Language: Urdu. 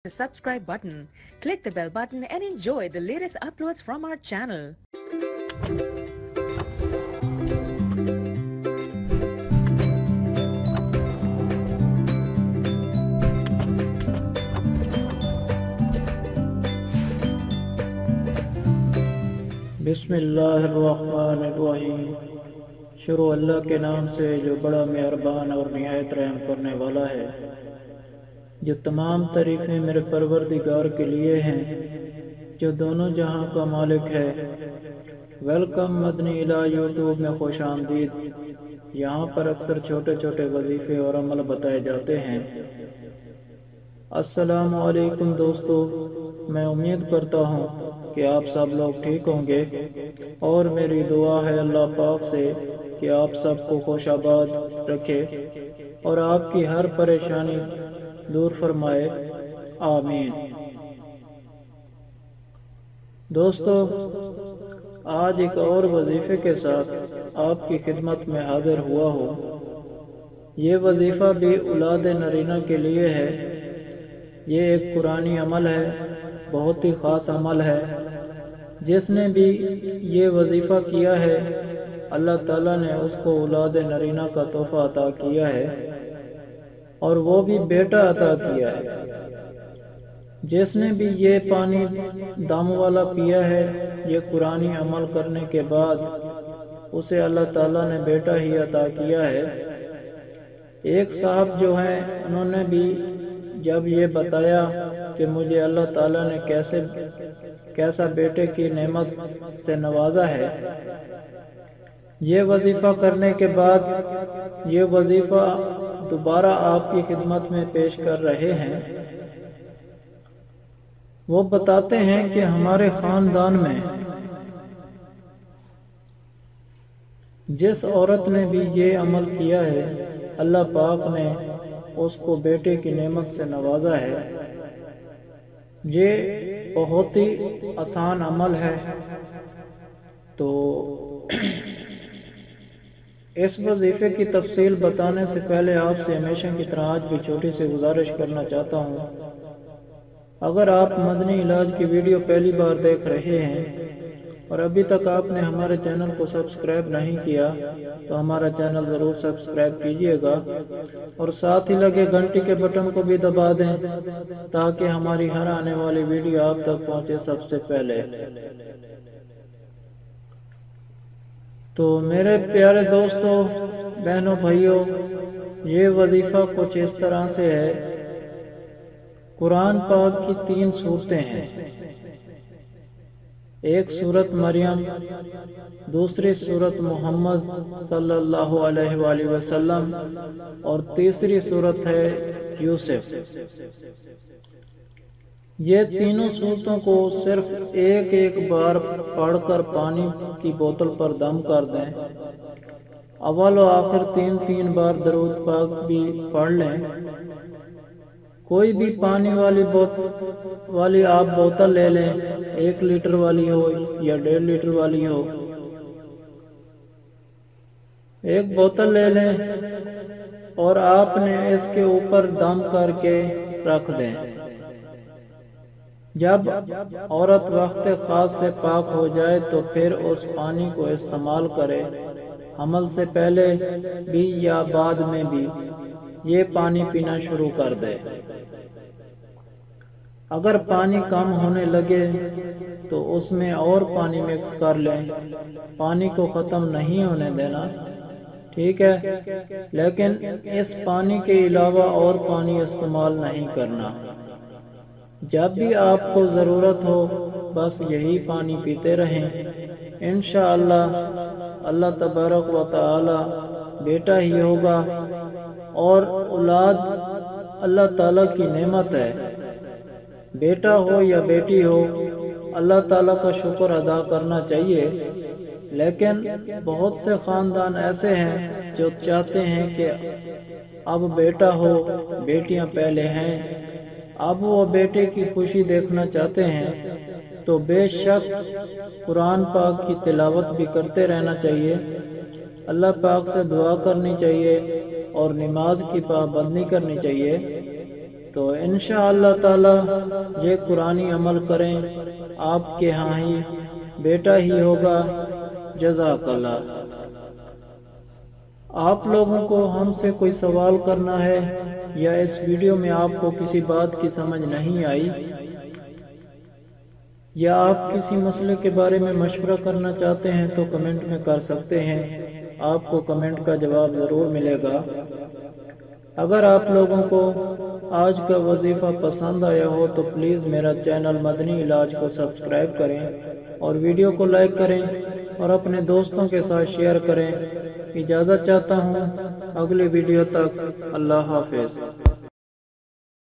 the subscribe button, click the bell button and enjoy the latest uploads from our channel. بسم اللہ الرحمن الرحیم۔ شروع اللہ کے نام سے جو بڑا مہربان اور نہایت رحم کرنے والا ہے۔ جو تمام تعریفیں میرے پروردگار کے لیے ہیں جو دونوں جہاں کا مالک ہے۔ ویلکم مدنی الہ یوٹیوب میں خوش آمدید۔ یہاں پر اکثر چھوٹے چھوٹے وظیفے اور عمل بتائے جاتے ہیں۔ السلام علیکم دوستو، میں امید کرتا ہوں کہ آپ سب لوگ ٹھیک ہوں گے، اور میری دعا ہے اللہ پاک سے کہ آپ سب کو خوش آباد رکھے اور آپ کی ہر پریشانی دور فرمائے، آمین۔ دوستو، آج ایک اور وظیفے کے ساتھ آپ کی خدمت میں حاضر ہوا ہوں۔ یہ وظیفہ بھی اولاد نرینہ کے لیے ہے۔ یہ ایک قرآنی عمل ہے، بہت ہی خاص عمل ہے۔ جس نے بھی یہ وظیفہ کیا ہے اللہ تعالیٰ نے اس کو اولاد نرینہ کا تحفہ عطا کیا ہے، اور وہ بھی بیٹا عطا کیا ہے۔ جس نے بھی یہ پانی دم والا پیا ہے یہ قرآنی عمل کرنے کے بعد اسے اللہ تعالیٰ نے بیٹا ہی عطا کیا ہے۔ ایک صاحب جو ہیں انہوں نے بھی جب یہ بتایا کہ مجھے اللہ تعالیٰ نے کیسا بیٹے کی نعمت سے نوازا ہے، یہ وظیفہ کرنے کے بعد یہ وظیفہ دوبارہ آپ کی خدمت میں پیش کر رہے ہیں۔ وہ بتاتے ہیں کہ ہمارے خاندان میں جس عورت نے بھی یہ عمل کیا ہے اللہ پاک نے اس کو بیٹے کی نعمت سے نوازا ہے۔ یہ بہت ہی آسان عمل ہے۔ تو اس وظیفے کی تفصیل بتانے سے پہلے آپ سے ہمیشہ کی طرح آج بھی چھوٹی سی گزارش کرنا چاہتا ہوں۔ اگر آپ مدنی علاج کی ویڈیو پہلی بار دیکھ رہے ہیں اور ابھی تک آپ نے ہمارے چینل کو سبسکرائب نہیں کیا تو ہمارا چینل ضرور سبسکرائب کیجئے گا، اور ساتھ ہی لگے گھنٹی کے بٹن کو بھی دبا دیں تاکہ ہماری ہر آنے والی ویڈیو آپ تک پہنچے سب سے پہلے۔ تو میرے پیارے دوستو، بہنوں، بھائیوں، یہ وظیفہ کچھ اس طرح سے ہے۔ قرآن پاک کی 3 سورتیں ہیں۔ ایک سورت مریم، دوسری سورت محمد صلی اللہ علیہ وآلہ وسلم، اور تیسری سورت ہے یوسف۔ یہ تینوں سورتوں کو صرف ایک بار پڑھ کر پانی کی بوتل پر دم کر دیں۔ اول و آخر 3 بار درود پاک بھی پڑھ لیں۔ کوئی بھی پانی والی آپ بوتل لے لیں، 1 لیٹر والی ہو یا 1.5 لیٹر والی ہو، ایک بوتل لے لیں اور آپ نے اس کے اوپر دم کر کے رکھ دیں۔ جب عورت وقت خاص سے پاک ہو جائے تو پھر اس پانی کو استعمال کرے۔ حمل سے پہلے بھی یا بعد میں بھی یہ پانی پینا شروع کر دے۔ اگر پانی کم ہونے لگے تو اس میں اور پانی مکس کر لیں۔ پانی کو ختم نہیں ہونے دینا، ٹھیک ہے، لیکن اس پانی کے علاوہ اور پانی استعمال نہیں کرنا۔ جب بھی آپ کو ضرورت ہو بس یہی پانی پیتے رہیں۔ انشاءاللہ اللہ تبارک و تعالی بیٹا ہی ہوگا، اور اولاد اللہ تعالیٰ کی نعمت ہے۔ بیٹا ہو یا بیٹی ہو اللہ تعالیٰ کا شکر ادا کرنا چاہیے، لیکن بہت سے خاندان ایسے ہیں جو چاہتے ہیں کہ اب بیٹا ہو، بیٹیاں پہلے ہیں، اب وہ بیٹے کی خوشی دیکھنا چاہتے ہیں۔ تو بے شک قرآن پاک کی تلاوت بھی کرتے رہنا چاہیے، اللہ پاک سے دعا کرنی چاہیے، اور نماز کی پابندی کرنی چاہیے۔ تو انشاءاللہ تعالی یہ قرآنی عمل کریں، آپ کے ہاں ہی بیٹا ہی ہوگا۔ جزاک اللہ۔ آپ لوگوں کو ہم سے کوئی سوال کرنا ہے یا اس ویڈیو میں آپ کو کسی بات کی سمجھ نہیں آئی یا آپ کسی مسئلے کے بارے میں مشورہ کرنا چاہتے ہیں تو کمنٹ میں کر سکتے ہیں، آپ کو کمنٹ کا جواب ضرور ملے گا۔ اگر آپ لوگوں کو آج کا وظیفہ پسند آیا ہو تو پلیز میرا چینل مدنی علاج کو سبسکرائب کریں اور ویڈیو کو لائک کریں اور اپنے دوستوں کے ساتھ شیئر کریں۔ اجازت چاہتا ہوں، اگلی ویڈیو تک اللہ حافظ۔